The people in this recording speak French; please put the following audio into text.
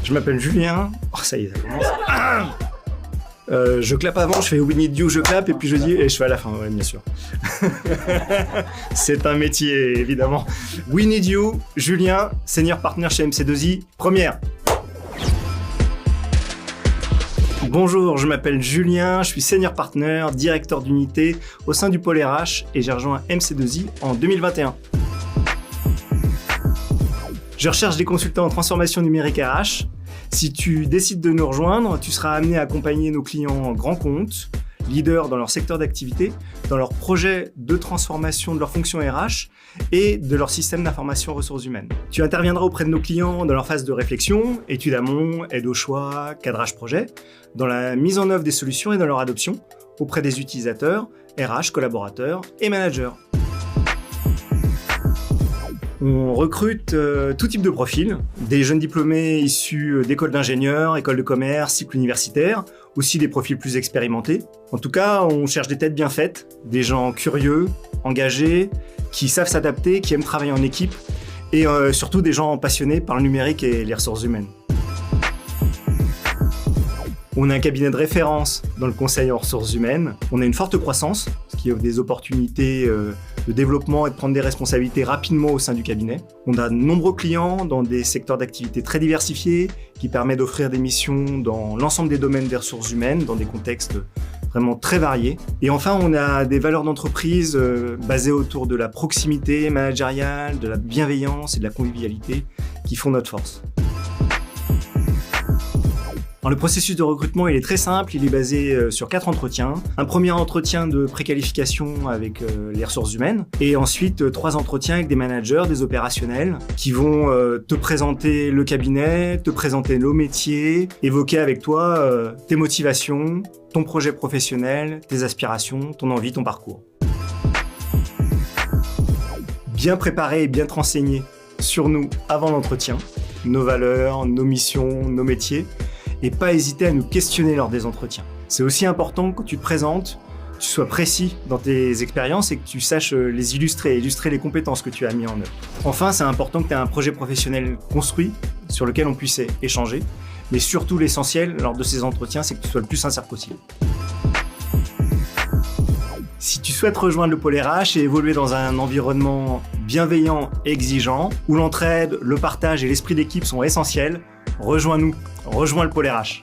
Je m'appelle Julien. Oh, ça y est, ça commence. Je clappe avant, je fais We Need You, je clappe, et puis je dis, et je fais à la fin, ouais, bien sûr. C'est un métier, évidemment. We Need You, Julien, senior partner chez MC2I, première. Bonjour, je m'appelle Julien, je suis senior partner, directeur d'unité au sein du pôle RH et j'ai rejoint MC2I en 2021. Je recherche des consultants en transformation numérique RH. Si tu décides de nous rejoindre, tu seras amené à accompagner nos clients grands comptes, leaders dans leur secteur d'activité, dans leurs projets de transformation de leur fonction RH et de leur système d'information ressources humaines. Tu interviendras auprès de nos clients dans leur phase de réflexion, étude amont, aide au choix, cadrage projet, dans la mise en œuvre des solutions et dans leur adoption, auprès des utilisateurs, RH, collaborateurs et managers. On recrute tout type de profils, des jeunes diplômés issus d'écoles d'ingénieurs, écoles de commerce, cycles universitaires, aussi des profils plus expérimentés. En tout cas, on cherche des têtes bien faites, des gens curieux, engagés, qui savent s'adapter, qui aiment travailler en équipe, et surtout des gens passionnés par le numérique et les ressources humaines. On a un cabinet de référence dans le conseil en ressources humaines. On a une forte croissance, ce qui offre des opportunités de développement et de prendre des responsabilités rapidement au sein du cabinet. On a de nombreux clients dans des secteurs d'activité très diversifiés qui permettent d'offrir des missions dans l'ensemble des domaines des ressources humaines, dans des contextes vraiment très variés. Et enfin, on a des valeurs d'entreprise basées autour de la proximité managériale, de la bienveillance et de la convivialité qui font notre force. Alors, le processus de recrutement, il est très simple, il est basé sur 4 entretiens. Un premier entretien de préqualification avec les ressources humaines et ensuite 3 entretiens avec des managers, des opérationnels qui vont te présenter le cabinet, te présenter nos métiers, évoquer avec toi tes motivations, ton projet professionnel, tes aspirations, ton envie, ton parcours. Bien préparé et bien te renseigner sur nous avant l'entretien, nos valeurs, nos missions, nos métiers. Et pas hésiter à nous questionner lors des entretiens. C'est aussi important que quand tu te présentes, tu sois précis dans tes expériences et que tu saches les illustrer les compétences que tu as mis en œuvre. Enfin, c'est important que tu aies un projet professionnel construit sur lequel on puisse échanger. Mais surtout, l'essentiel lors de ces entretiens, c'est que tu sois le plus sincère possible. Si tu souhaites rejoindre le pôle RH et évoluer dans un environnement bienveillant et exigeant, où l'entraide, le partage et l'esprit d'équipe sont essentiels, rejoins-nous, rejoins le pôle RH.